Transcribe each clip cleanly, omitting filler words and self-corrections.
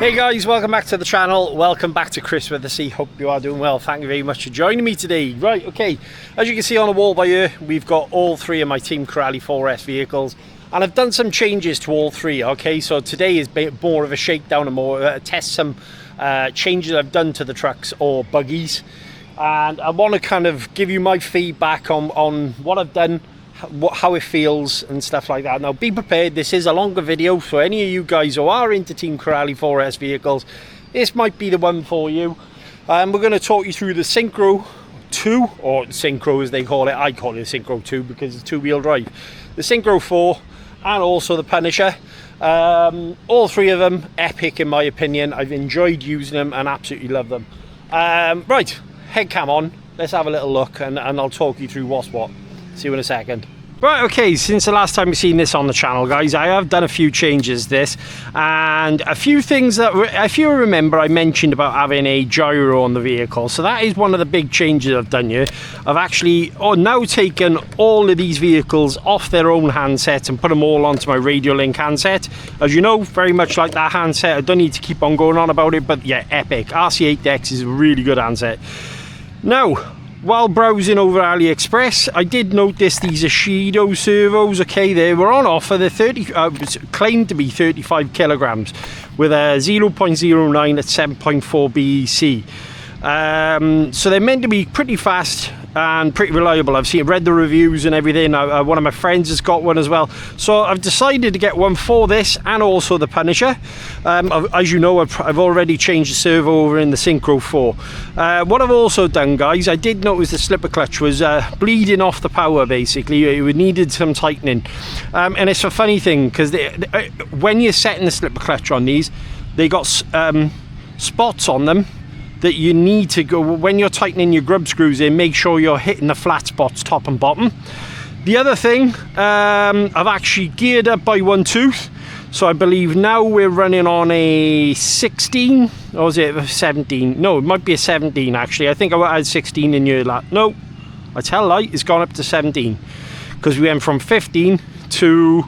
Hey guys, welcome back to the channel. Welcome back to Chris with the C. Hope you are doing well. Thank you very much for joining me today. Right, okay, as you can see on the wall by here, we've got all three of my Team Corrali 4S vehicles, and I've done some changes to all three. Okay, so today is more of a shakedown and more test some changes I've done to the trucks or buggies, and I want to kind of give you my feedback on what I've done, how it feels and stuff like that. Now be prepared, this is a longer video, so any of you guys who are into Team Corrali 4S vehicles, this might be the one for you. We're going to talk you through the Syncro 2, or Syncro as they call it. I call it Syncro 2 because it's two-wheel drive. The Syncro 4 and also the Punisher. All three of them epic in my opinion. I've enjoyed using them and absolutely love them. Right, head cam on, let's have a little look and I'll talk you through what's what. See you in a second. Right, okay, since the last time you've seen this on the channel, guys, I have done a few changes this, and a few things that, if you remember, I mentioned about having a gyro on the vehicle. So that is one of the big changes I've done here. I've actually now taken all of these vehicles off their own handset and put them all onto my Radio Link handset. As you know, very much like that handset. I don't need to keep on going on about it, but yeah, epic. RC8X is a really good handset. Now, while browsing over AliExpress, I did notice these Ashido servos. Okay, they were on offer. They're claimed to be 35 kilograms with a 0.09 at 7.4 BEC. So they're meant to be pretty fast and pretty reliable. I've read the reviews and everything. One of my friends has got one as well, so I've decided to get one for this and also the Punisher. As you know, I've already changed the servo over in the Syncro 4. What I've also done, guys, I did notice the slipper clutch was bleeding off the power. Basically, it needed some tightening, and it's a funny thing because when you're setting the slipper clutch on these, they got spots on them that you need to go, when you're tightening your grub screws in, make sure you're hitting the flat spots top and bottom. The other thing, I've actually geared up by one tooth, so I believe now we're running on a 16, or is it a 17? No, it might be a 17 actually. I think I had 16 in here. No, I tell a lie, it's gone up to 17 because we went from 15 to,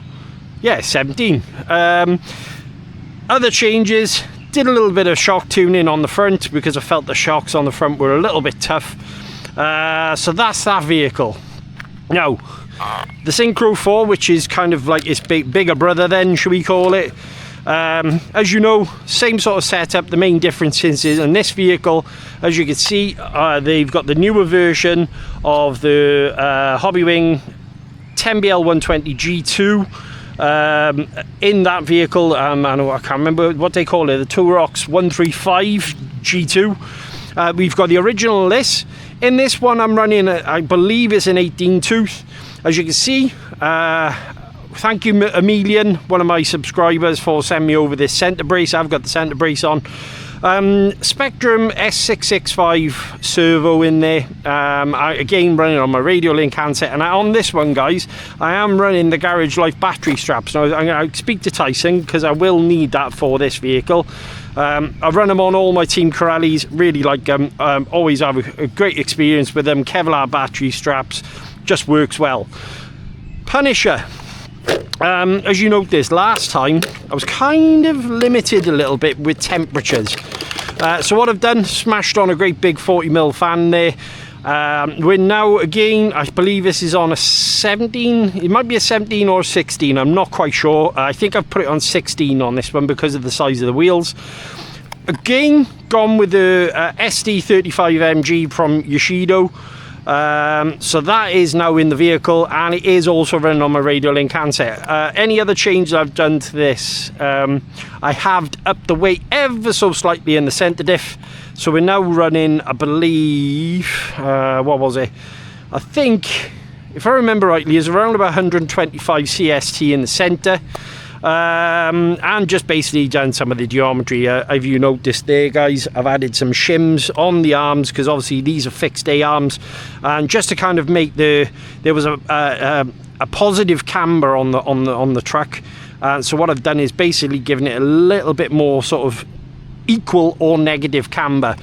yeah, 17. Other changes, did a little bit of shock tuning on the front because I felt the shocks on the front were a little bit tough. So that's that vehicle. Now, the Syncro 4, which is kind of like its bigger brother then, should we call it. As you know, same sort of setup. The main difference is in this vehicle, as you can see, they've got the newer version of the Hobbywing 10BL120 G2. In that vehicle, I can't remember what they call it, the Torox 135 G2. We've got the original this. In this one I'm running, I believe it's an 18 tooth. As you can see, thank you Emilian, one of my subscribers, for sending me over this centre brace. I've got the centre brace on. Spectrum S665 servo in there. Again, running on my Radio Link handset, and on this one, guys, I am running the Garage Life battery straps. Now I'm going to speak to Tyson because I will need that for this vehicle. I've run them on all my Team Corralis, really like them. Always have a great experience with them. Kevlar battery straps, just works well. Punisher. As you noticed last time, I was kind of limited a little bit with temperatures. So what I've done, smashed on a great big 40mm fan there. We're now, again, I believe this is on a 17, it might be a 17 or a 16, I'm not quite sure. I think I've put it on 16 on this one because of the size of the wheels. Again, gone with the SD35MG from Ashido. So that is now in the vehicle, and it is also running on my Radio Link handset. Any other changes I've done to this, I have upped the weight ever so slightly in the centre diff, so we're now running, I believe, what was it, I think, if I remember rightly, is around about 125 CST in the centre. And just basically done some of the geometry. If you noticed there, guys, I've added some shims on the arms because obviously these are fixed A arms, and just to kind of make there was a positive camber on the truck. So what I've done is basically given it a little bit more sort of equal or negative camber.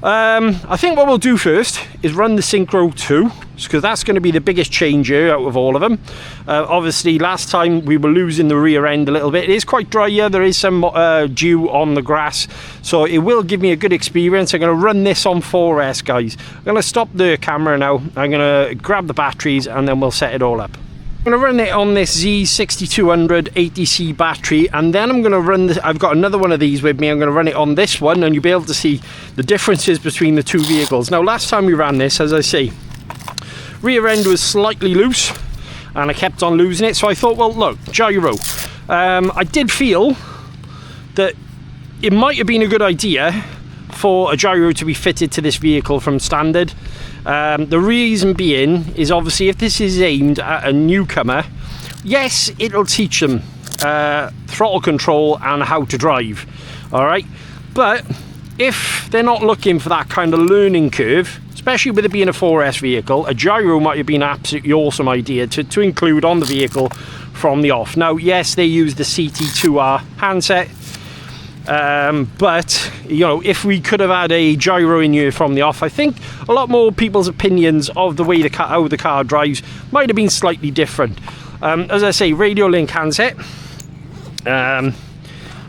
I think what we'll do first is run the Syncro 2. because that's going to be the biggest change here out of all of them. Obviously last time we were losing the rear end a little bit. It is quite dry here, there is some dew on the grass, so it will give me a good experience. I'm going to run this on 4S, guys. I'm going to stop the camera now, I'm going to grab the batteries and then we'll set it all up. I'm going to run it on this Z6200 80C battery, and then I'm going to run this. I've got another one of these with me. I'm going to run it on this one, and you'll be able to see the differences between the two vehicles. Now last time we ran this, as I say, rear end was slightly loose and I kept on losing it, so I thought, well look, gyro. I did feel that it might have been a good idea for a gyro to be fitted to this vehicle from standard. The reason being is obviously if this is aimed at a newcomer, yes, it'll teach them throttle control and how to drive, all right, but if they're not looking for that kind of learning curve, especially with it being a 4S vehicle, a gyro might have been an absolutely awesome idea to include on the vehicle from the off. Now yes, they use the CT2R handset, but you know, if we could have had a gyro in here from the off, I think a lot more people's opinions of the way how the car drives might have been slightly different. As I say, radio link handset.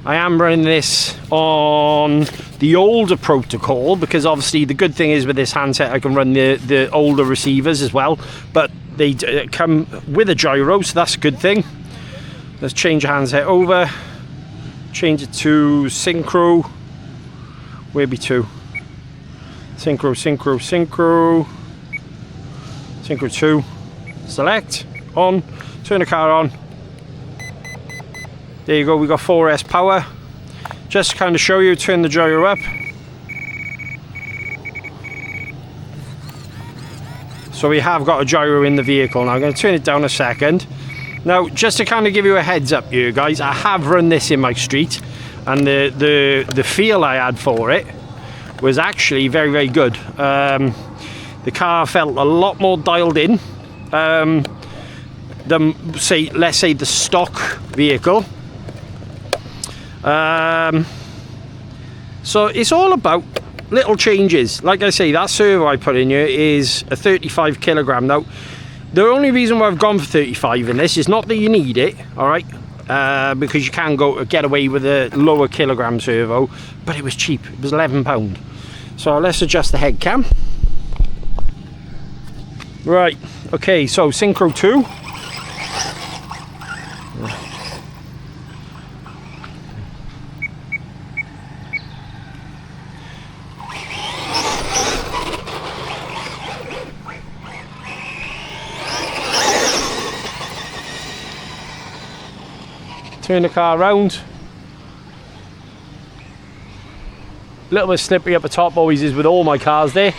I am running this on the older protocol because obviously the good thing is with this handset I can run the older receivers as well, but they come with a gyro, so that's a good thing. Let's change the handset over, change it to Syncro. Where be to? Syncro 2. Select, on, turn the car on. There you go, we got 4S power. Just to kind of show you, turn the gyro up. So we have got a gyro in the vehicle. Now I'm going to turn it down a second. Now just to kind of give you a heads up here guys, I have run this in my street and the feel I had for it was actually very, very good. The car felt a lot more dialed in than let's say the stock vehicle. So it's all about little changes. Like I say, that servo I put in here is a 35 kilogram. Now the only reason why I've gone for 35 in this is not that you need it, all right, because you can get away with a lower kilogram servo, but it was cheap. It was £11. So let's adjust the head cam. Right, okay, so Syncro 2. Turn the car around. A little bit slippery up the top, always is with all my cars there.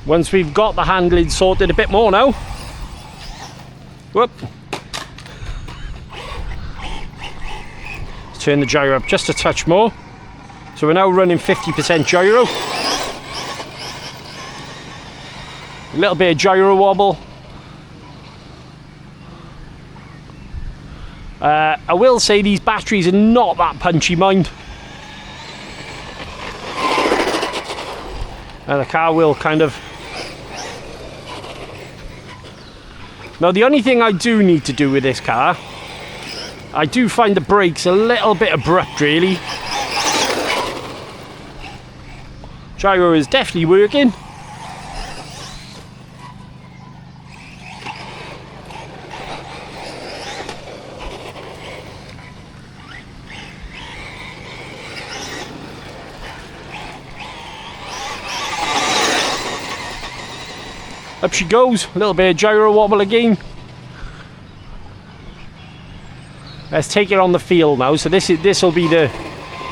Once we've got the handling sorted a bit more now. Whoop. Turn the gyro up just a touch more. So we're now running 50% gyro. A little bit of gyro wobble. I will say these batteries are not that punchy, mind. And the car will kind of... Now the only thing I do need to do with this car, I do find the brakes a little bit abrupt really. Gyro is definitely working. Up she goes, a little bit of gyro wobble again. Let's take it on the field now. So this will be the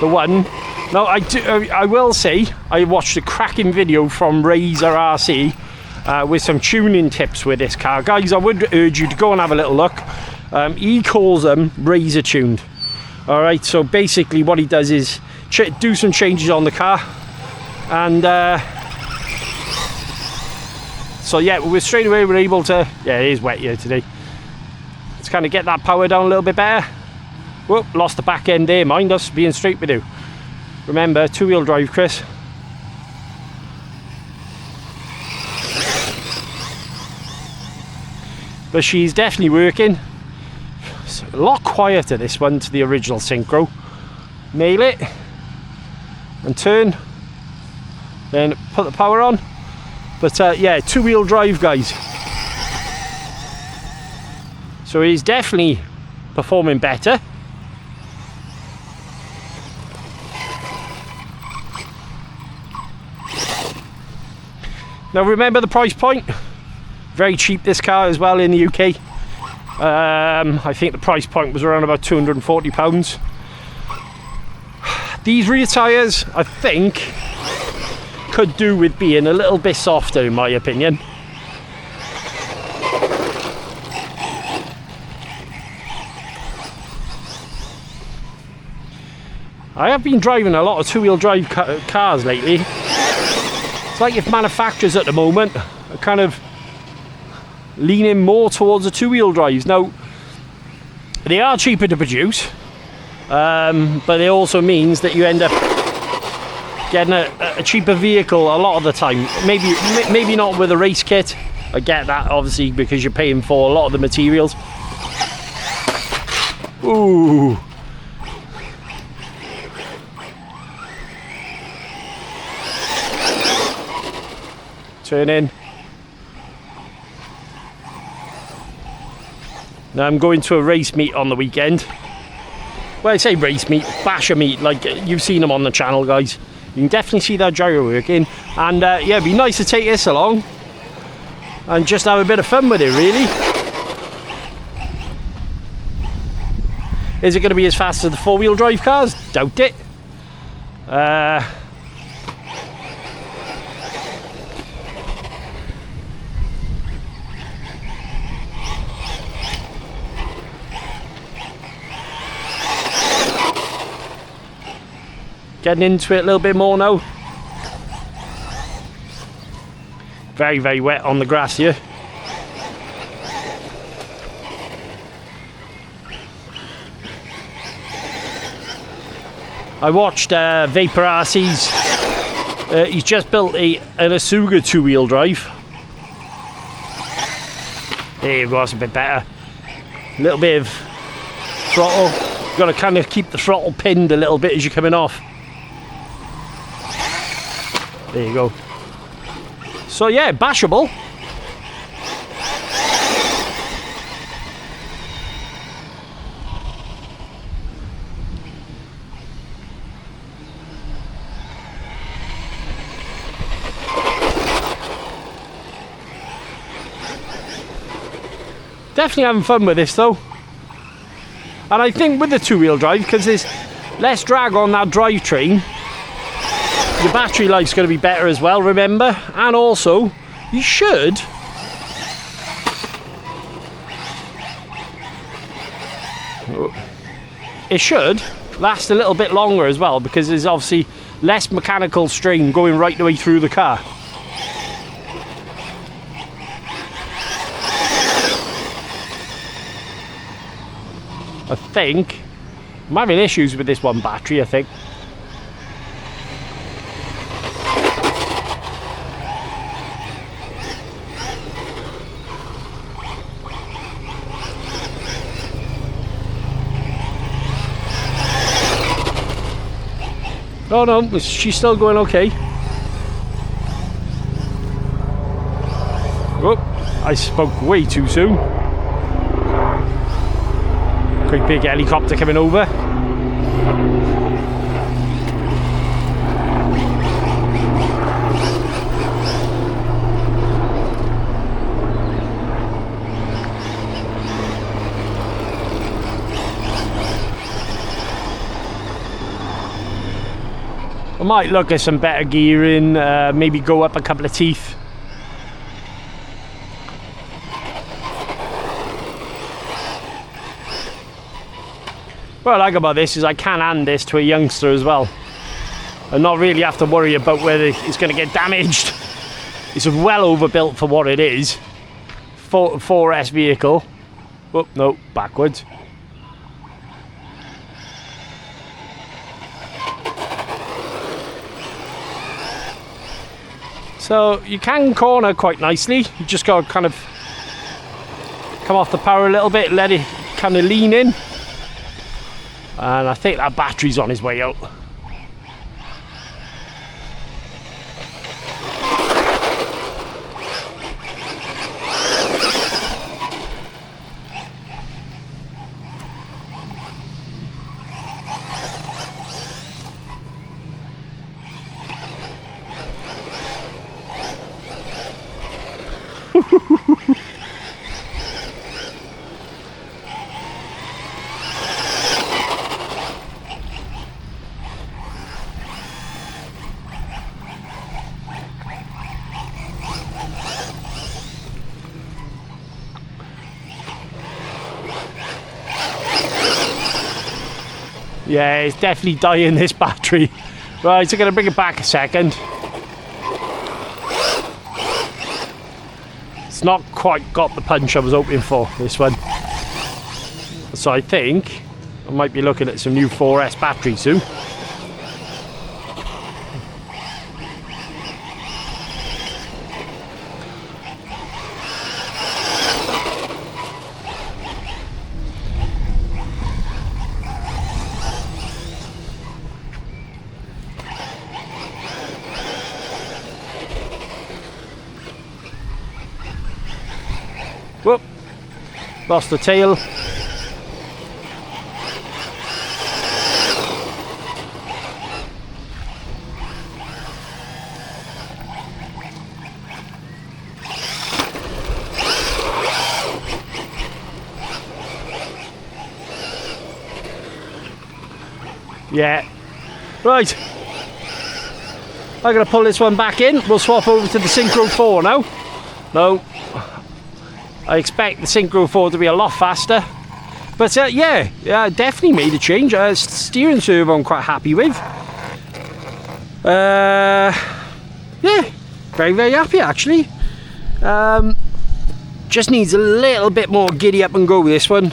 one. Now I will say I watched a cracking video from ChriswithaC RC with some tuning tips with this car, guys. I would urge you to go and have a little look. He calls them razor tuned. All right. So basically, what he does is do some changes on the car, and So yeah, straight away we're able to, yeah, it is wet here today. Let's kind of get that power down a little bit better. Whoop, lost the back end there, mind us being straight with you. Remember, two-wheel drive, Chris. But she's definitely working. It's a lot quieter, this one, to the original Syncro. Nail it. And turn. Then put the power on. But yeah, two-wheel drive, guys. So he's definitely performing better. Now remember the price point. Very cheap, this car as well, in the UK. I think the price point was around about £240. These rear tyres, I think, could do with being a little bit softer, in my opinion. I have been driving a lot of two-wheel drive cars lately. It's like if manufacturers at the moment are kind of leaning more towards the two-wheel drives. Now, they are cheaper to produce, but it also means that you end up getting a cheaper vehicle a lot of the time. Maybe not with a race kit. I get that, obviously, because you're paying for a lot of the materials. Ooh. Turn in. Now I'm going to a race meet on the weekend. Well, I say race meet, basher meet, like you've seen them on the channel, guys. You can definitely see that gyro working. And yeah, it'd be nice to take this along and just have a bit of fun with it, really. Is it going to be as fast as the four-wheel drive cars? Doubt it. Getting into it a little bit more now. Very, very wet on the grass here. I watched Vapor RC's. He's just built an Asuga two-wheel drive. There you go, that's a bit better. A little bit of throttle. You've got to kind of keep the throttle pinned a little bit as you're coming off. There you go. So yeah, bashable. Definitely having fun with this though. And I think with the two-wheel drive, because there's less drag on that drivetrain, your battery life's going to be better as well, remember? And also, you should last a little bit longer as well, because there's obviously less mechanical strain going right the way through the car. I think I'm having issues with this one battery, I think. Oh no, she's still going okay. Oh, I spoke way too soon. Great big helicopter coming over. I might look at some better gearing, maybe go up a couple of teeth. What I like about this is I can hand this to a youngster as well and not really have to worry about whether it's going to get damaged. It's well overbuilt for what it is. 4S vehicle. Oh, no, backwards. So you can corner quite nicely. You just got to kind of come off the power a little bit, let it kind of lean in. And I think that battery's on his way out. Yeah, it's definitely dying, this battery. Right, so I'm going to bring it back a second. It's not quite got the punch I was hoping for, this one. So I think I might be looking at some new 4S batteries soon. Whoop, lost the tail. Yeah, right. I'm going to pull this one back in. We'll swap over to the Syncro 4 now. No. I expect the Syncro 4 to be a lot faster, but yeah, definitely made a change. Steering servo I'm quite happy with. Yeah, very, very happy actually. Just needs a little bit more giddy up and go with this one.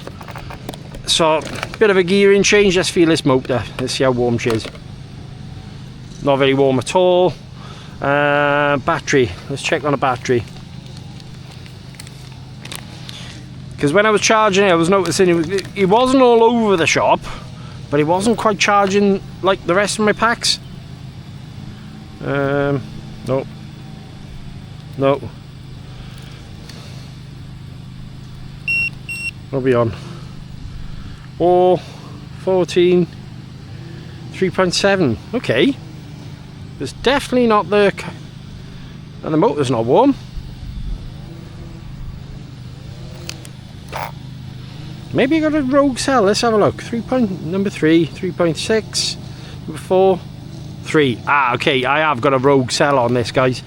So, bit of a gearing change. Let's feel this motor. Let's see how warm she is. Not very warm at all. Battery. Let's check on a battery. Because when I was charging it, I was noticing it wasn't all over the shop, but it wasn't quite charging like the rest of my packs. No. No. What are we on? 14, 3.7. Okay. It's definitely not the... And the motor's not warm. Maybe I got a rogue cell. Let's have a look. Number 3, 3.6, number 4, 3. Ah, okay. I have got a rogue cell on this, guys.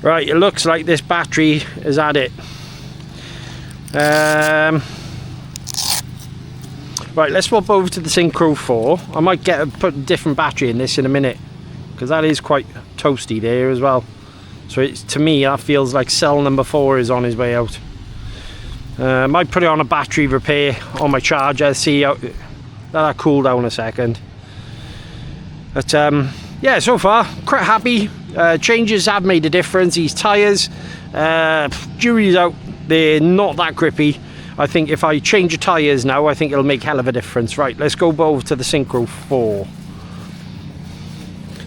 Right, it looks like this battery has had it. Right, let's swap over to the Syncro 4. I might put a different battery in this in a minute, because that is quite toasty there as well. So it's, to me, that feels like cell number 4 is on his way out. Might put it on a battery repair on my charger, see how that'll cool down a second. But yeah, so far quite happy. Changes have made a difference. These tyres, jury's out, they're not that grippy. I think if I change the tyres now, I think it'll make hell of a difference. Right, let's go over to the Syncro 4.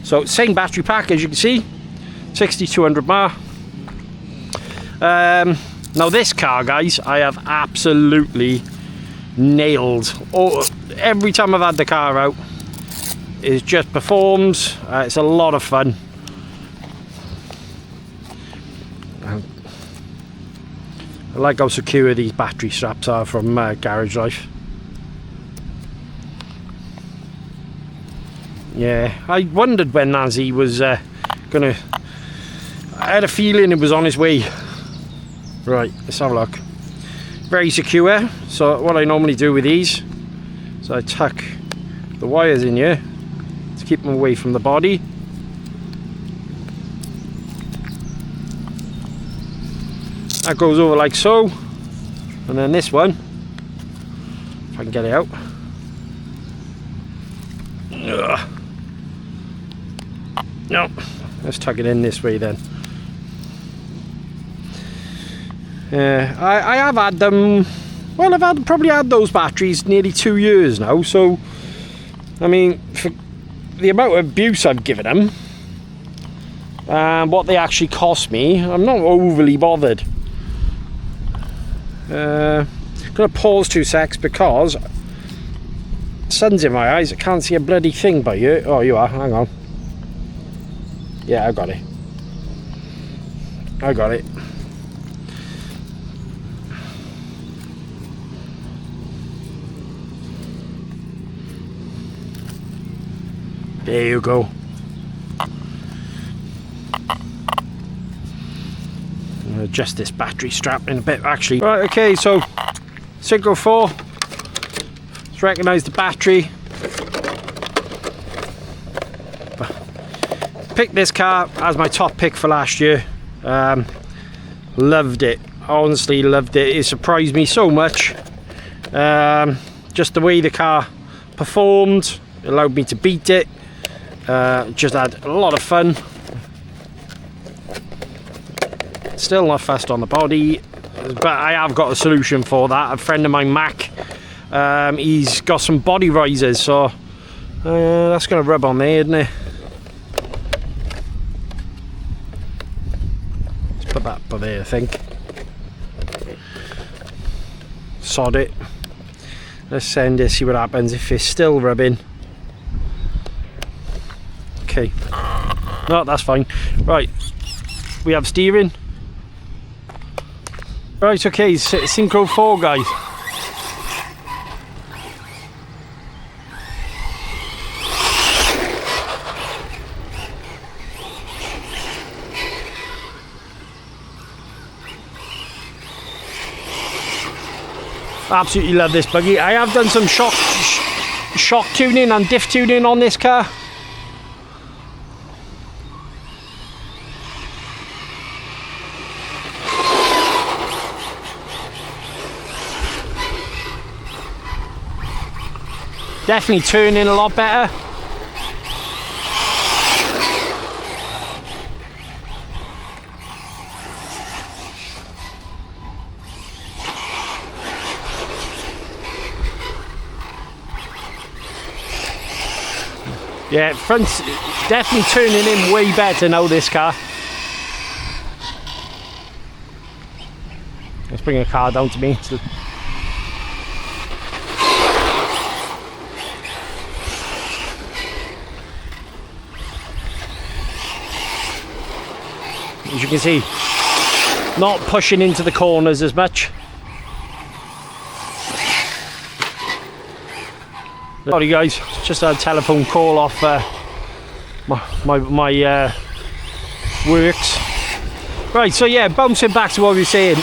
So same battery pack as you can see, 6200 mAh. Now this car, guys, I have absolutely nailed. Every time I've had the car out, it just performs. It's a lot of fun. I like how secure these battery straps are from Garage Life. Yeah, I wondered when Nazi was gonna... I had a feeling it was on his way. Right, let's have a look. Very secure. So what I normally do with these is I tuck the wires in here to keep them away from the body. that goes over like so, and then this one, if I can get it out. Ugh. No, let's tuck it in this way then. I have had them, well, I've probably had those batteries nearly 2 years now, so I mean, for the amount of abuse I've given them and what they actually cost me, I'm not overly bothered. I'm gonna pause 2 secs because sun's in my eyes. I can't see a bloody thing by you. Oh, you are, hang on. Yeah, I got it. I got it. There you go. I'm gonna adjust this battery strap in a bit, actually. Right, okay, so Syncro 4. Let's recognise the battery. Picked this car as my top pick for last year. Loved it. Honestly loved it. It surprised me so much. Just the way the car performed allowed me to beat it. Just had a lot of fun. Still not fussed on the body, but I have got a solution for that. A friend of mine, Mac, he's got some body risers, so that's going to rub on there, isn't it? Let's put that up there, I think. Sod it. Let's send it, see what happens if it's still rubbing. Okay, no, that's fine. Right, we have steering. Right, okay, Syncro 4, guys. Absolutely love this buggy. I have done some shock tuning and diff tuning on this car. Definitely turning a lot better. Yeah, front's definitely turning in way better now, this car. Let's bring a car down to me. As you can see, not pushing into the corners as much. Sorry guys, just had a telephone call off my works. Right, so yeah, bouncing back to what we were saying.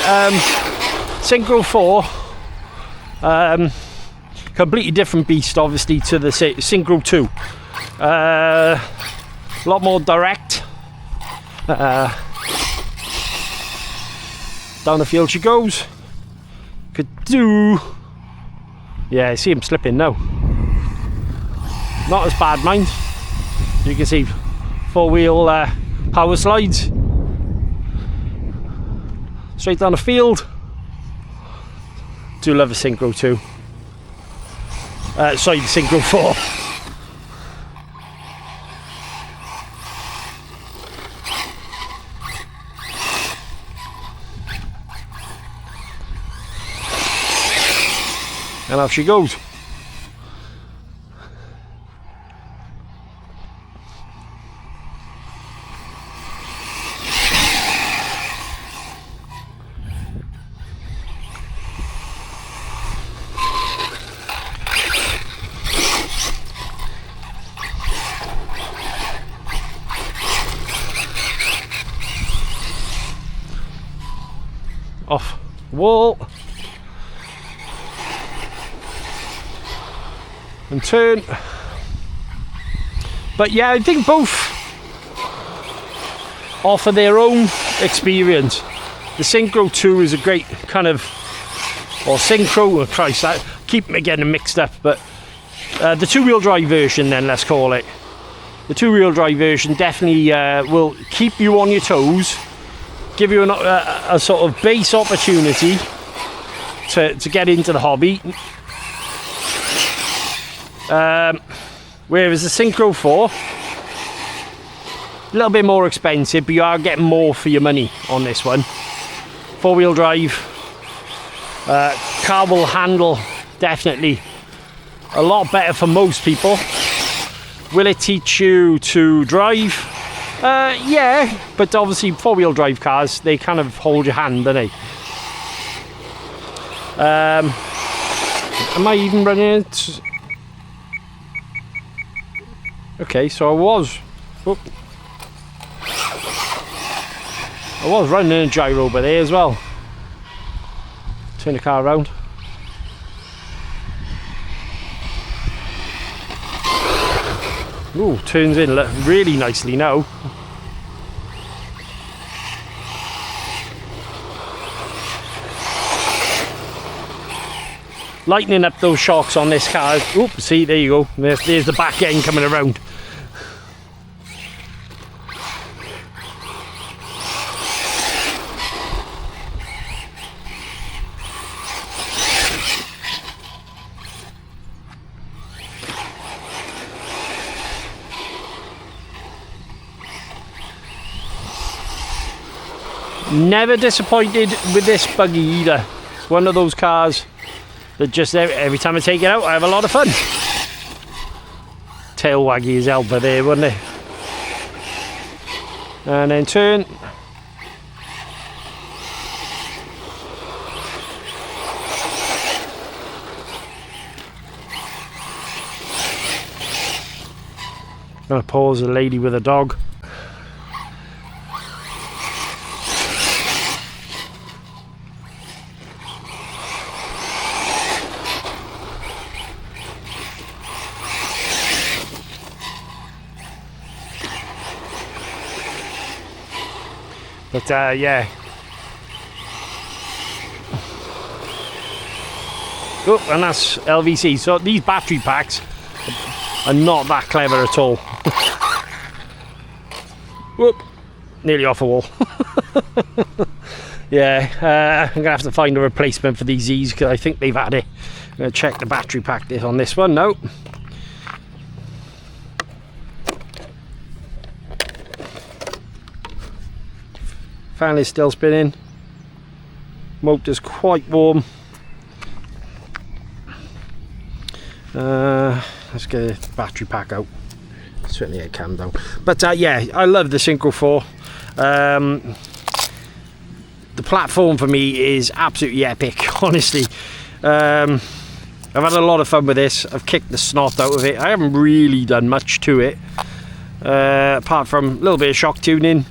Syncro 4, completely different beast obviously to the Syncro 2. A lot more direct. Down the field she goes. Could do. Yeah, I see him slipping now. Not as bad, mind. You can see 4-wheel power slides. Straight down the field. Do love a Syncro 2. Sorry, Syncro 4. And off she goes. Off wall. And turn. But yeah, I think both offer their own experience. The Syncro 2 is a great kind of, or Syncro, oh Christ, I keep getting them mixed up, but the two-wheel drive version then, let's call it. The two-wheel drive version definitely will keep you on your toes, give you a sort of base opportunity to get into the hobby. Whereas the Syncro 4, a little bit more expensive, but you are getting more for your money on this one. Four-wheel drive, car will handle definitely a lot better for most people. Will it teach you to drive? Yeah, but obviously four-wheel drive cars, they kind of hold your hand, don't they? Am I even running it? Okay, so I was running a gyro over there as well. Turn the car around. Ooh, turns in really nicely now. Lightening up those shocks on this car. Oop, see, there you go. There's the back end coming around. Never disappointed with this buggy either. It's one of those cars that just every time I take it out I have a lot of fun. Tail waggy as hell there, wouldn't it? And then turn. Gonna pause a lady with a dog. But yeah. Oh, and that's LVC. So these battery packs are not that clever at all. Whoop, nearly off the wall. Yeah, I'm gonna have to find a replacement for these Z's because I think they've had it. I'm gonna check the battery pack on this one. No. Fan is still spinning. Motor's quite warm. Let's get the battery pack out. Certainly get calmed down. But yeah, I love the Syncro 4. The platform for me is absolutely epic, honestly. I've had a lot of fun with this. I've kicked the snot out of it. I haven't really done much to it, apart from a little bit of shock tuning.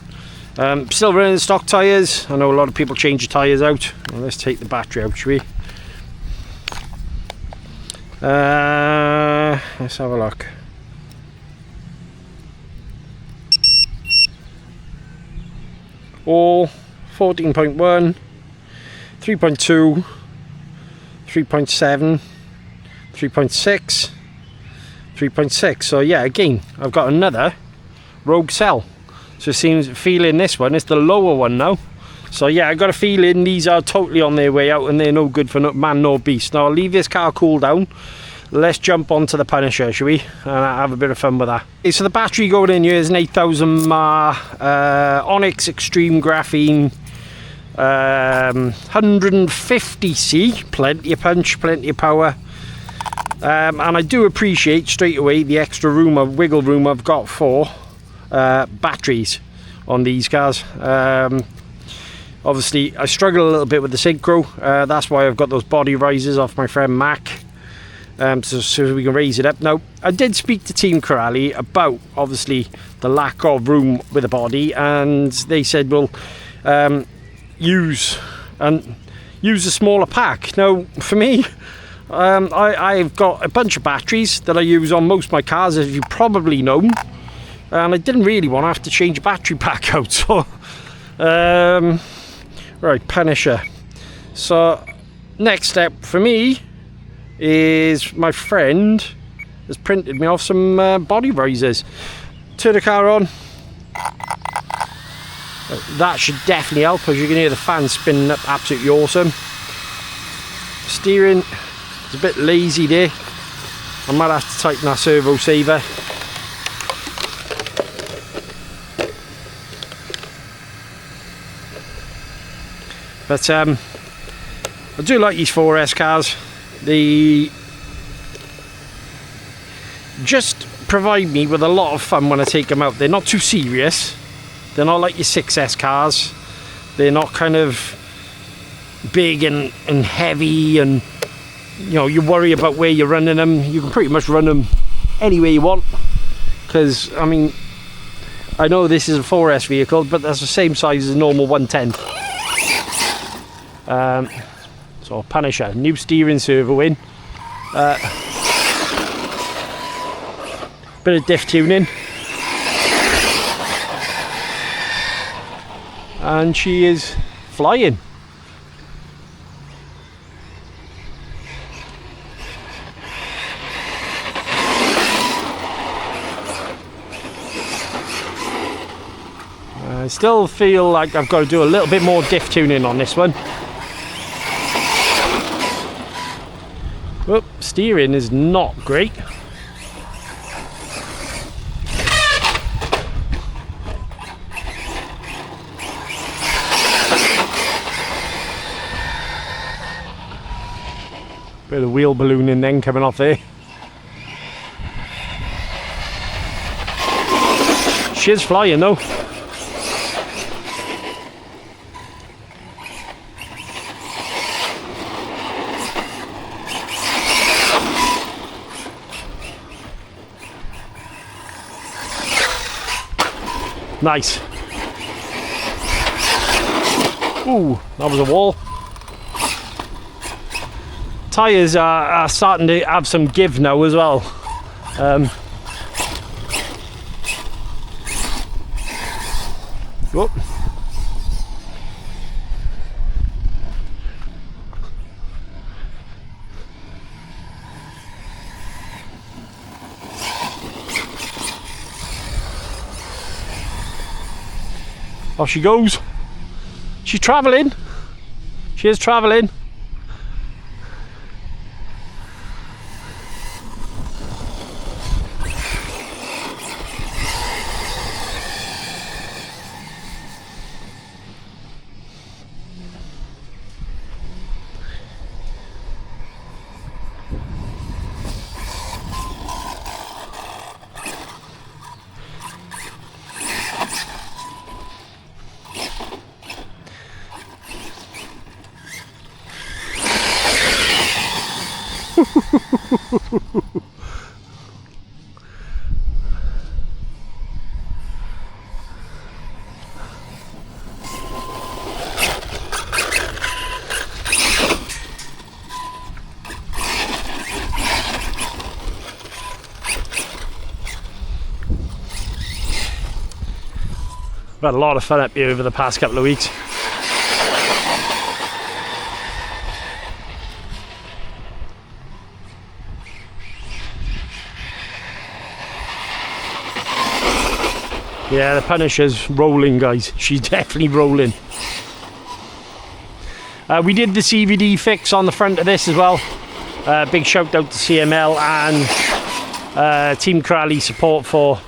Still running stock tyres. I know a lot of people change the tyres out. Well, let's take the battery out, shall we? Let's have a look. All 14.1, 3.2, 3.7, 3.6, 3.6. So yeah, again, I've got another rogue cell. So it seems, feeling this one, it's the lower one now. So yeah, I got a feeling these are totally on their way out and they're no good for man nor beast. Now I'll leave this car cool down. Let's jump onto the Punisher, shall we? And have a bit of fun with that. Okay, so the battery going in here is an 8000 mAh Onyx Extreme Graphene 150C. Plenty of punch, plenty of power. And I do appreciate straight away the extra room of wiggle room I've got for batteries on these cars. Obviously I struggle a little bit with the Syncro, that's why I've got those body risers off my friend Mac, so we can raise it up. Now I did speak to Team Corrali about obviously the lack of room with the body, and they said, well, use a smaller pack. Now for me, I've got a bunch of batteries that I use on most of my cars, as you probably know. And I didn't really want to have to change a battery pack out, so Right, Punisher. So next step for me is my friend has printed me off some body risers. Turn the car on. That should definitely help, as you can hear the fan spinning up, absolutely awesome. Steering is a bit lazy there. I might have to tighten that servo saver. But I do like these 4S cars. They just provide me with a lot of fun when I take them out. They're not too serious. They're not like your 6S cars. They're not kind of big and heavy, and you know, you worry about where you're running them. You can pretty much run them anywhere you want, because I mean, I know this is a 4S vehicle, but that's the same size as a normal 110. So Punisher, new steering servo in, bit of diff tuning, and she is flying. I still feel like I've got to do a little bit more diff tuning on this one. Whoop, steering is not great. Bit of wheel ballooning then coming off there. She's flying though. Nice. Ooh, that was a wall. Tyres are starting to have some give now as well. Whoop. Off she goes. She's travelling. She is travelling. I've had a lot of fun up here over the past couple of weeks. Yeah, the Punisher's rolling, guys. She's definitely rolling. We did the CVD fix on the front of this as well. Big shout out to CML and Team Crowley support for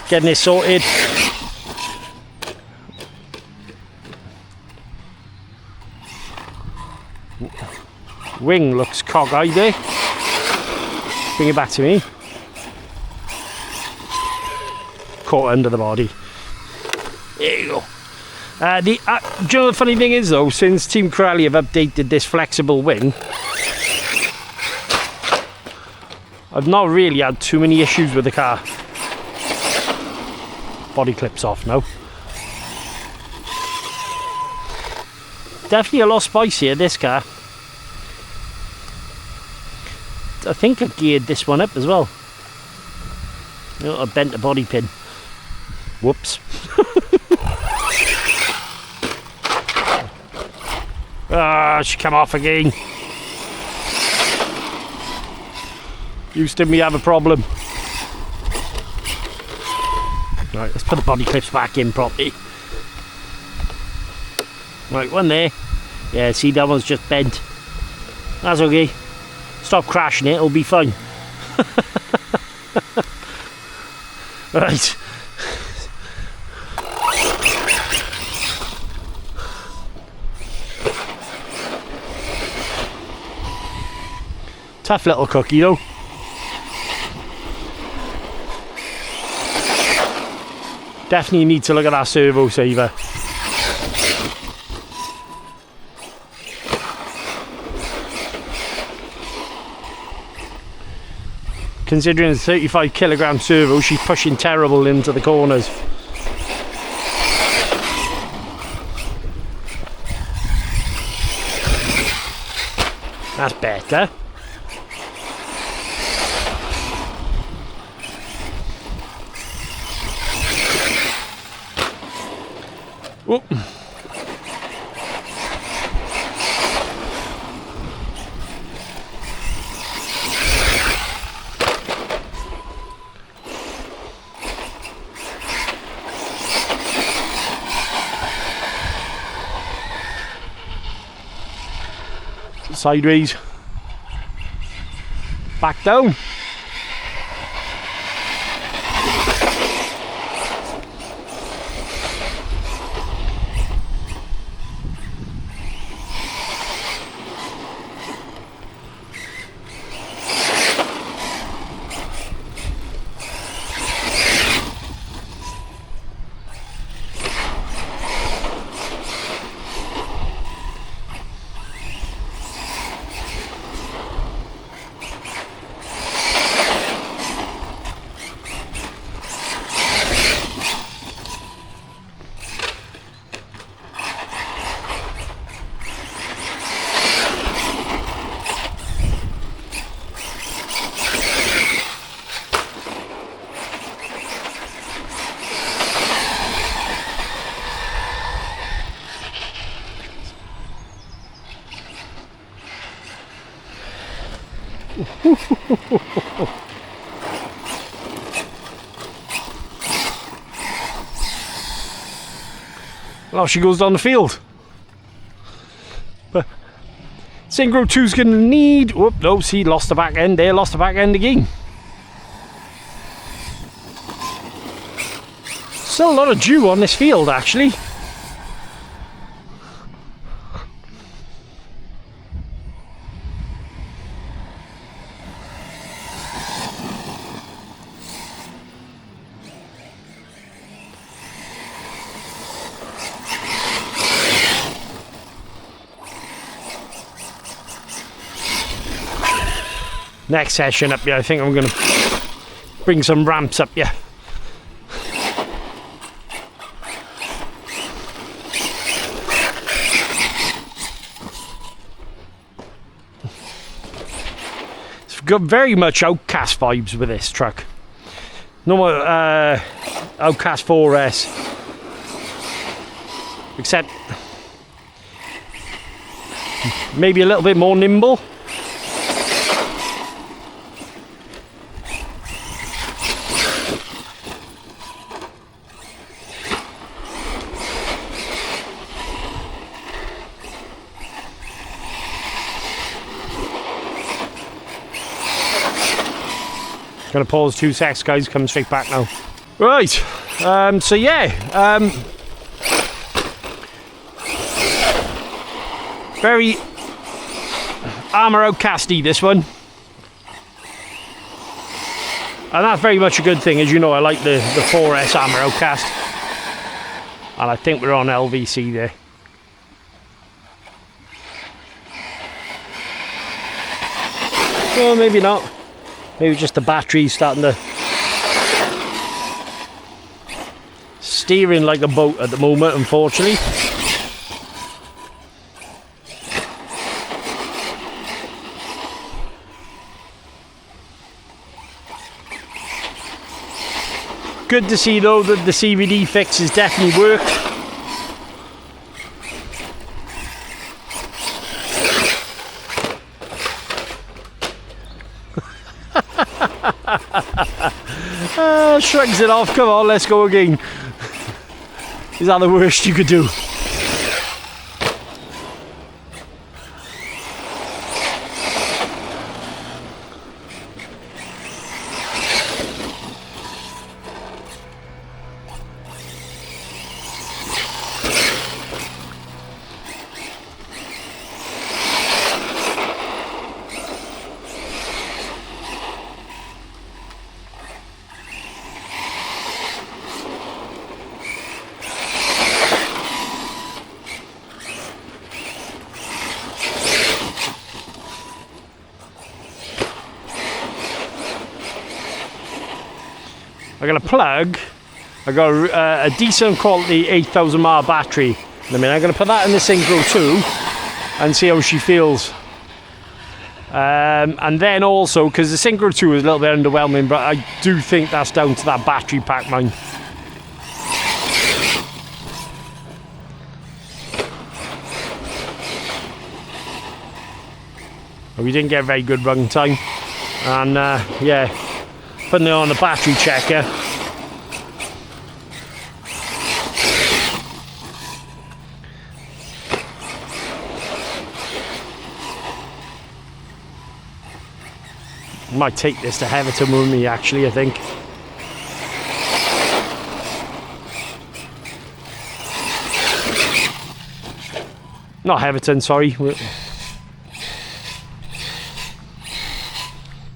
getting this sorted. Wing looks cockeyed there. Bring it back to me. Caught under the body. There you go. Do you know the funny thing is though, since Team Crowley have updated this flexible wing, I've not really had too many issues with the car. Body clips off now. Definitely a lot spicier, this car. I think I geared this one up as well. Oh, I bent the body pin. Whoops. Ah, she come off again. Houston, we have a problem. Right, let's put the body clips back in properly. Right, one there. Yeah, see, that one's just bent. That's okay. Stop crashing it, it'll be fine. Right. Tough little cookie though. Definitely need to look at that servo saver. Considering it's a 35 kilogram servo, she's pushing terrible into the corners. That's better. Whoop. Sideways, back down. Well, she goes down the field. But Syncro 2's going to need... Whoop, no, see, lost the back end there, lost the back end again. Still a lot of dew on this field, actually. Next session up here, I think I'm going to bring some ramps up here. It's got very much Outcast vibes with this truck. Normal Outcast 4S. Except maybe a little bit more nimble. Gonna pause 2 secs, guys, come straight back now. Right, so yeah, very armour outcasty, this one. And that's very much a good thing, as you know, I like the 4S armour outcast. And I think we're on LVC there. Well, maybe not. Maybe just the battery starting to steering like a boat at the moment, unfortunately. Good to see though that the CVD fix has definitely worked. Shrugs it off. Come on, let's go again. Is that the worst you could do? I got a plug. I got a decent quality 8000 mAh battery. I mean, I'm going to put that in the Syncro too and see how she feels. And then also, because the Syncro 2 is a little bit underwhelming, but I do think that's down to that battery pack, mine. We didn't get a very good run time, and yeah, putting it on the battery checker. Might take this to Heverton with me, actually, I think. Not Heverton, sorry.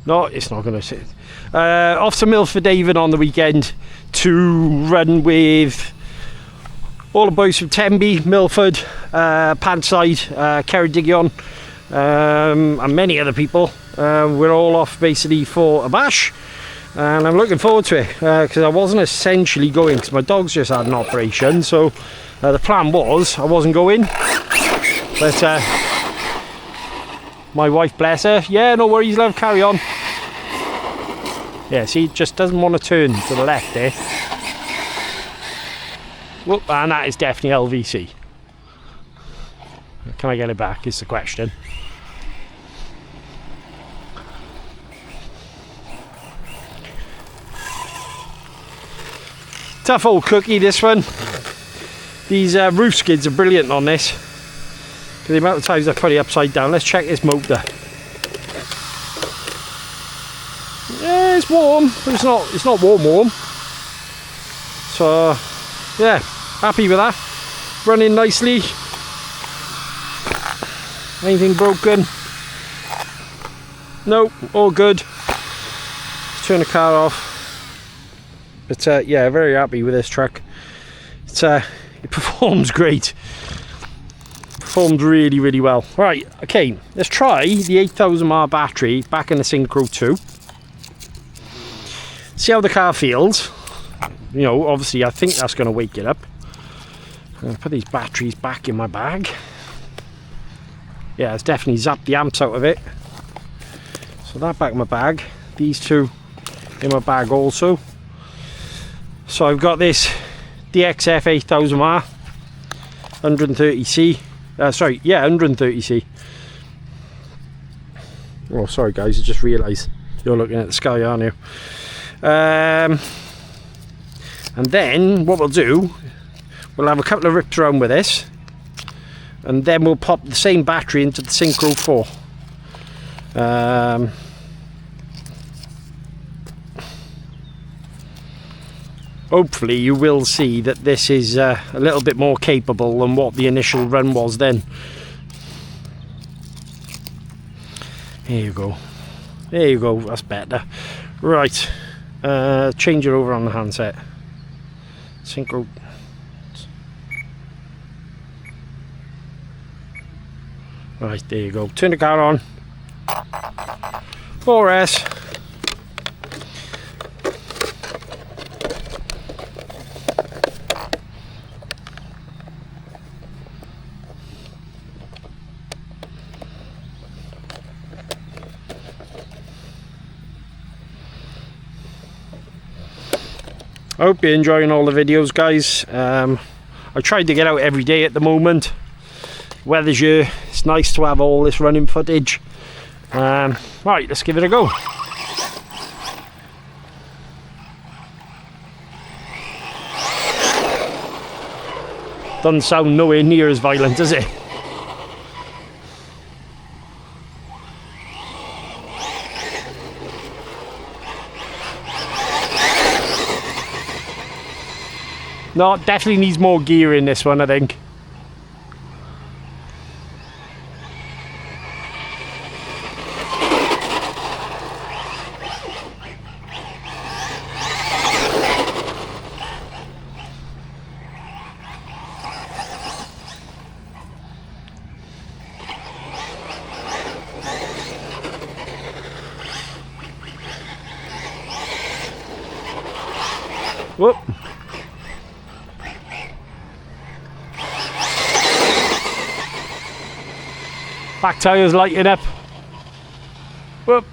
No, it's not going to sit. Off to Milford Haven on the weekend to run with all the boys from Tenby, Milford, Pantside, Ceredigion, and many other people. We're all off basically for a bash, and I'm looking forward to it because I wasn't essentially going because my dog's just had an operation. So the plan was I wasn't going, but my wife, bless her, yeah, no worries, love, carry on. Yeah, see, just doesn't want to turn to the left there. Whoop, and that is definitely LVC. Can I get it back is the question. Tough old cookie, this one. These roof skids are brilliant on this. For the amount of times I put it upside down. Let's check this motor. Yeah, it's warm, but it's not warm. So yeah, happy with that. Running nicely. Anything broken? Nope, all good. Let's turn the car off. But yeah, very happy with this truck. It performs great. Performed really, really well. Right, okay, let's try the 8000 mAh battery back in the Syncro 2. See how the car feels. You know, obviously I think that's going to wake it up. I'm going to put these batteries back in my bag. Yeah, it's definitely zapped the amps out of it. So that back in my bag. These two in my bag also. So I've got this DXF 8000 mAh 130C. Sorry, yeah, 130C. Oh, sorry guys, I just realised you're looking at the sky, aren't you? And then what we'll do, we'll have a couple of rips around with this, and then we'll pop the same battery into the Syncro 4. Hopefully you will see that this is a little bit more capable than what the initial run was then. There you go. There you go, that's better. Right, change it over on the handset. Syncro. Right, there you go. Turn the car on. 4S. I hope you're enjoying all the videos, guys. I tried to get out every day at the moment. Weather's here, it's nice to have all this running footage. Right, let's give it a go. Doesn't sound nowhere near as violent, does it? No, definitely needs more gear in this one, I think. Whoop. Back tyres lighting up. Whoop.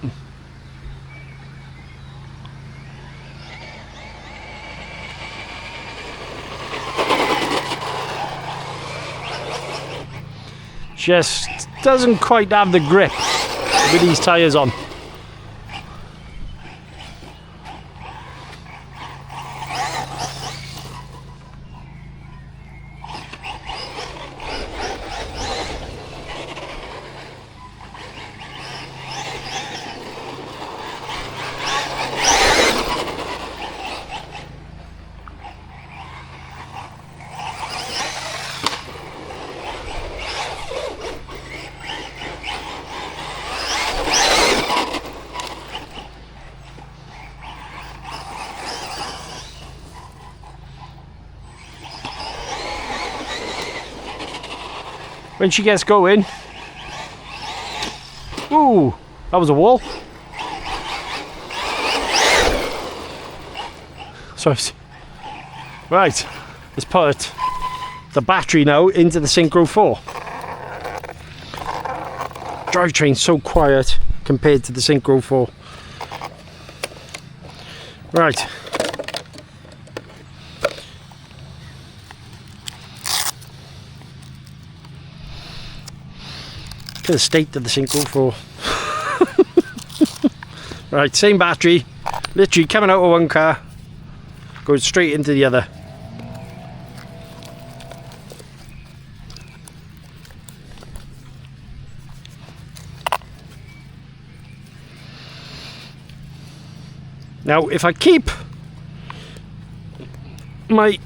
Just doesn't quite have the grip with these tyres on. When she gets going, ooh, that was a wall. So, right, let's put the battery now into the Syncro 4. Drivetrain's so quiet compared to the Syncro 4. Right. Look at the state of the Syncro 4. Right, same battery, literally coming out of one car, going straight into the other. Now, if I keep my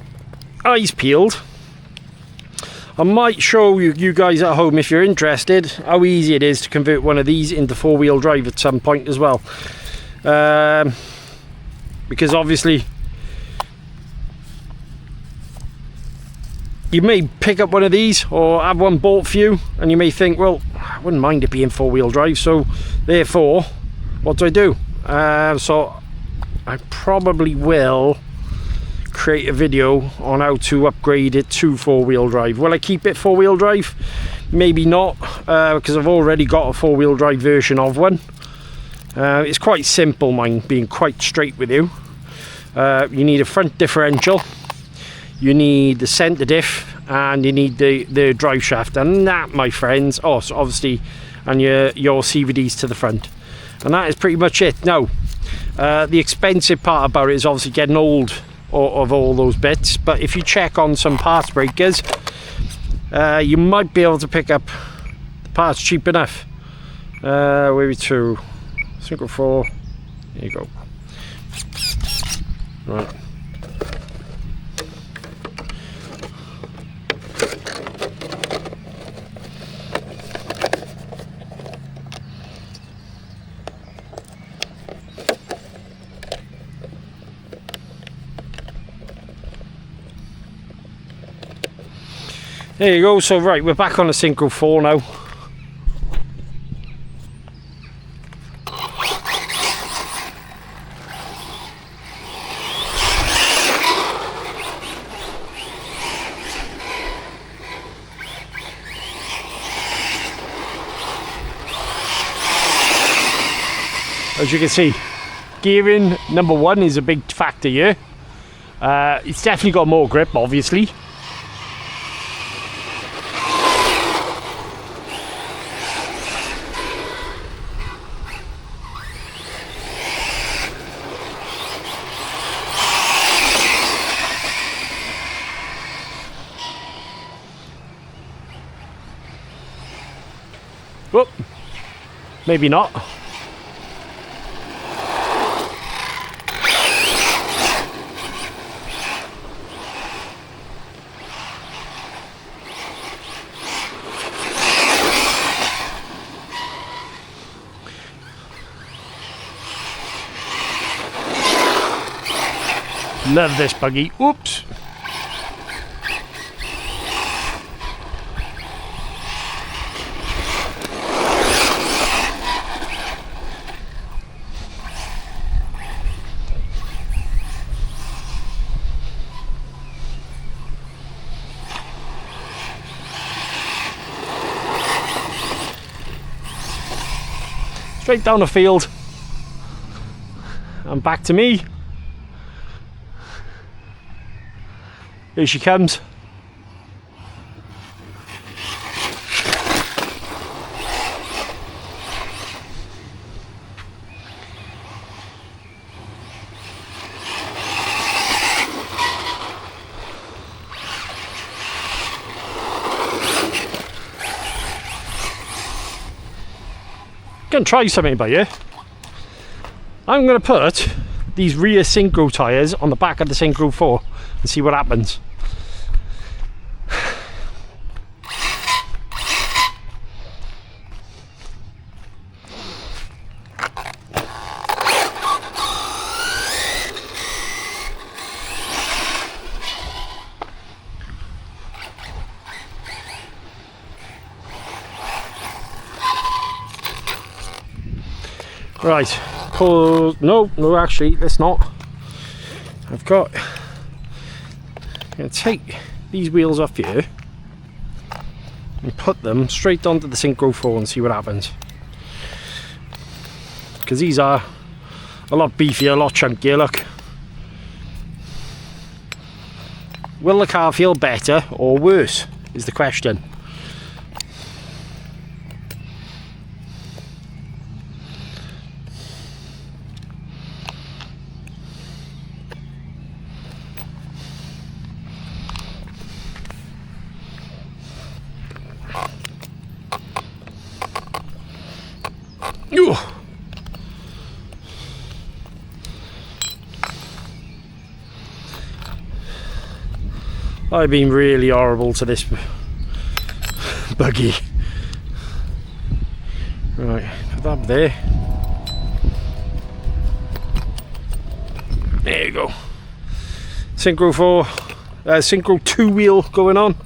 eyes peeled, I might show you guys at home, if you're interested, how easy it is to convert one of these into four-wheel drive at some point as well. Because obviously you may pick up one of these or have one bought for you, and you may think, well, I wouldn't mind it being four-wheel drive, so therefore what do? So I probably will create a video on how to upgrade it to four-wheel drive. Will I keep it four-wheel drive? Maybe not, because I've already got a four-wheel drive version of one. It's quite simple, mine, being quite straight with you. You need a front differential, you need the centre diff, and you need the drive shaft, and that, my friends, so obviously, and your CVDs to the front, and that is pretty much it. Now, the expensive part about it is obviously getting old of all those bits, but if you check on some parts breakers, you might be able to pick up the parts cheap enough. Where are we to? Syncro 4, there you go. Right. There you go. So right, we're back on the Syncro 4 now. As you can see, gearing number 1 is a big factor here. It's definitely got more grip, obviously. Whoop. Maybe not. Love this buggy. Oops. Straight down the field and back to me. Here she comes. Gonna try something by you. I'm gonna put these rear Syncro tyres on the back of the Syncro 4 and see what happens. Right, pull. No, actually, let's not. I'm going to take these wheels off here and put them straight onto the Syncro 4 and see what happens. Because these are a lot beefier, a lot chunkier, look. Will the car feel better or worse, is the question. I've been really horrible to this buggy. Right, put that there. There you go. Syncro 4, Syncro 2 wheel going on.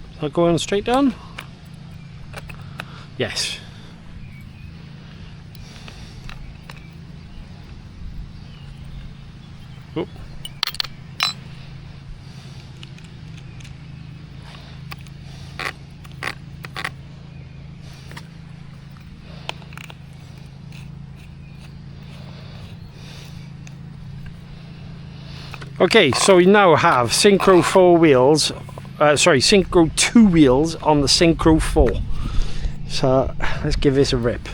Is that going straight down? Yes. Oop. Okay, so we now have Syncro 4 wheels. Syncro 2 wheels on the Syncro 4. So let's give this a rip.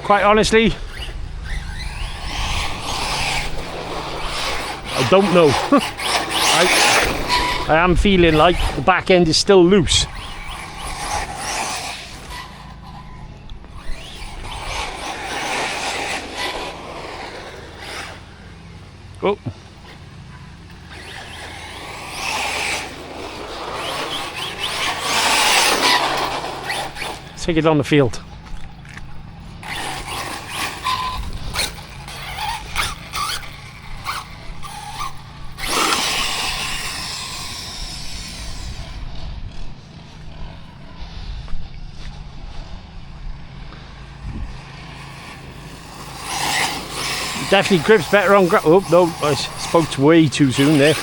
Quite honestly, I don't know. I am feeling like the back end is still loose. Oh. Take it on the field. Definitely grips better on ground. Oh no, I spoke way too soon there.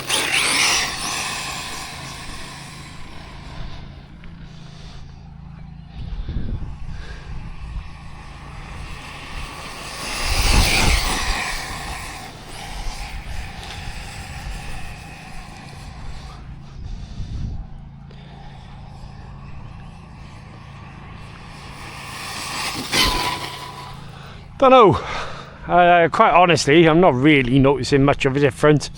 Don't know. Quite honestly, I'm not really noticing much of a difference.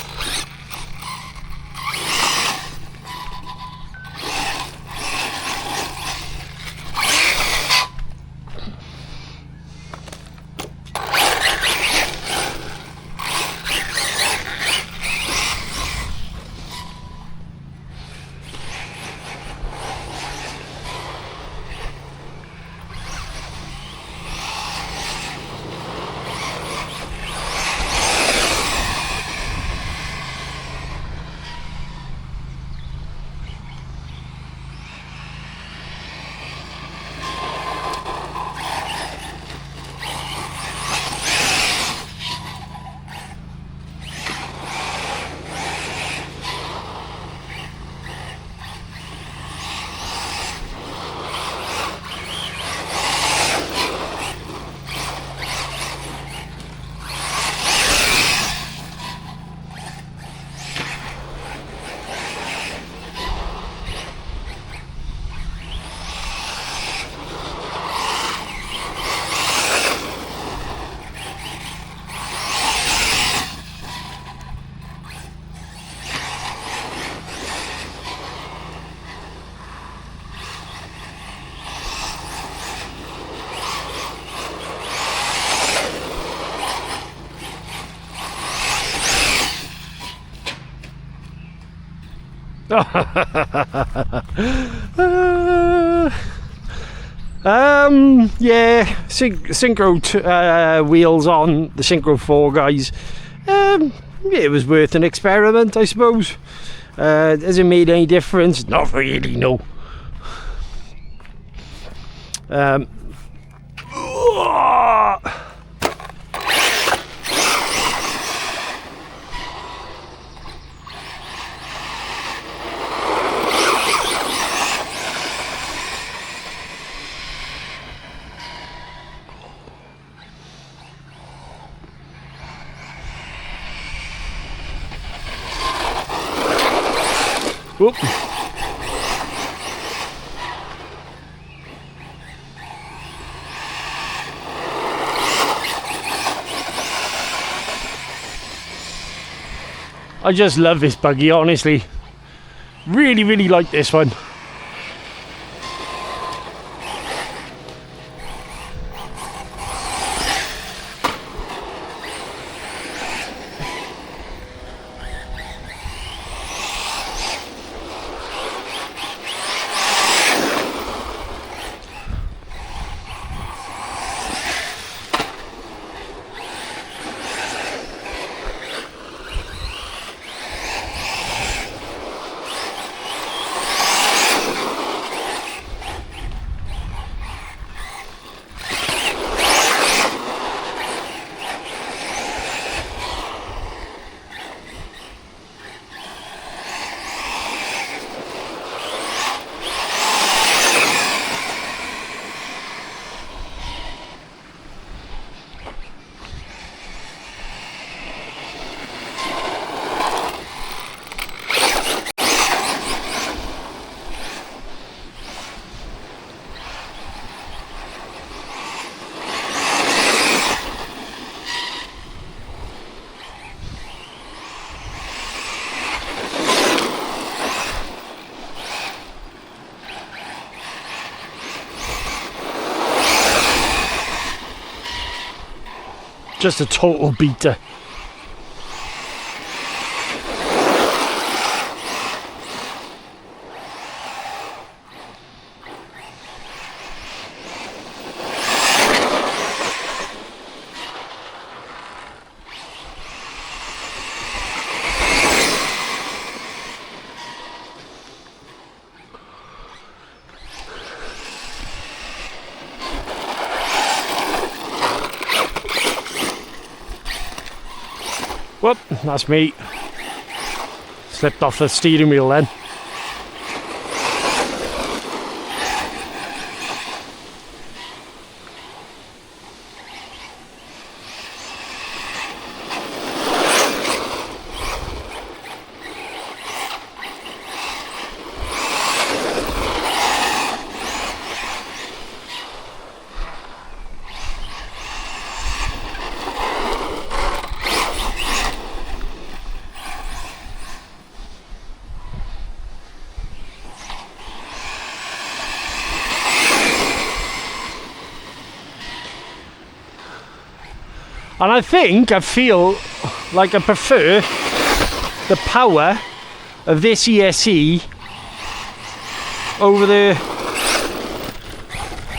Yeah, Syncro wheels on the Syncro 4 guys. Yeah, it was worth an experiment, I suppose. Has it made any difference? Not really, no. Whoop. I just love this buggy, honestly. Really, really like this one. just a total beater. Whoop, that's me. Slipped off the steering wheel then. And I feel like I prefer the power of this ESC over the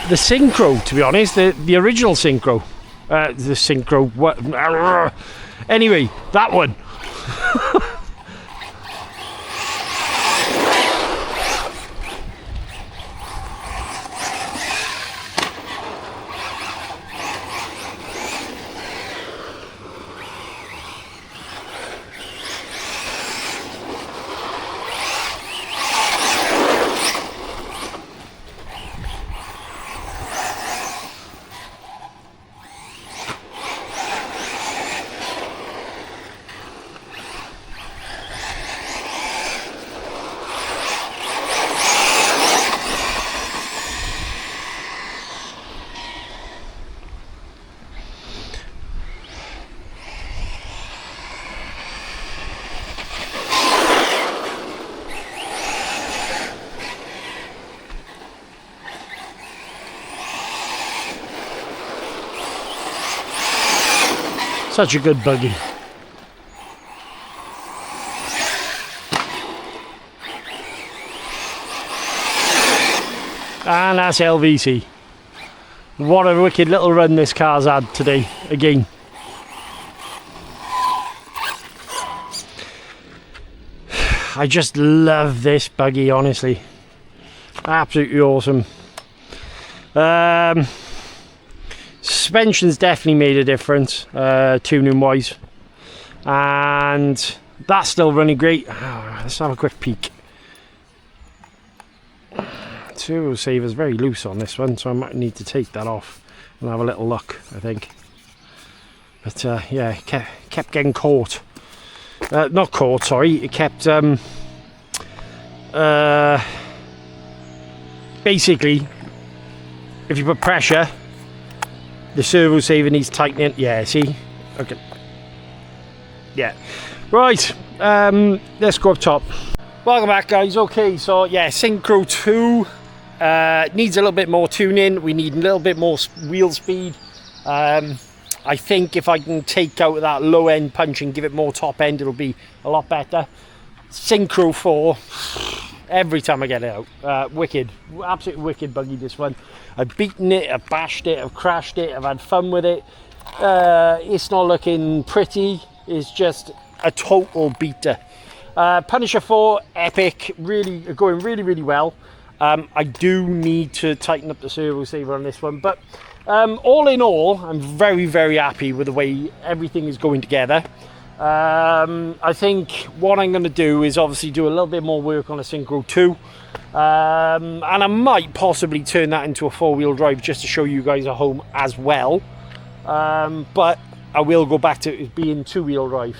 Syncro, to be honest, the original Syncro. The Syncro, what? Anyway, that one. Such a good buggy. And that's LVC. What a wicked little run this car's had today, again. I just love this buggy, honestly. Absolutely awesome. Suspension's definitely made a difference, tuning wise, and that's still running great. Let's have a quick peek. Servo saver's very loose on this one, so I might need to take that off and have a little look, I think. But yeah, kept getting caught. Not caught, sorry. It kept basically, if you put pressure, the servo saver needs tightening. Yeah, see? Okay. Yeah. Right. Let's go up top. Welcome back, guys. Okay, so yeah, Syncro 2 needs a little bit more tuning. We need a little bit more wheel speed. I think if I can take out that low end punch and give it more top end, it'll be a lot better. Syncro 4, every time I get it out, wicked, absolutely wicked buggy, this one. I've beaten it, I've bashed it, I've crashed it, I've had fun with it. It's not looking pretty, it's just a total beater. Punisher 4, epic, really going really well. I do need to tighten up the servo saver on this one, but all in all, I'm very happy with the way everything is going together. I think what I'm going to do is obviously do a little bit more work on a Syncro 2, and I might possibly turn that into a 4-wheel drive just to show you guys at home as well, but I will go back to it being 2-wheel drive.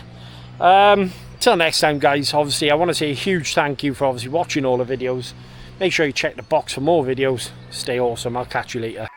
Till next time, guys, obviously I want to say a huge thank you for obviously watching all the videos. Make sure you check the box for more videos. Stay awesome. I'll catch you later.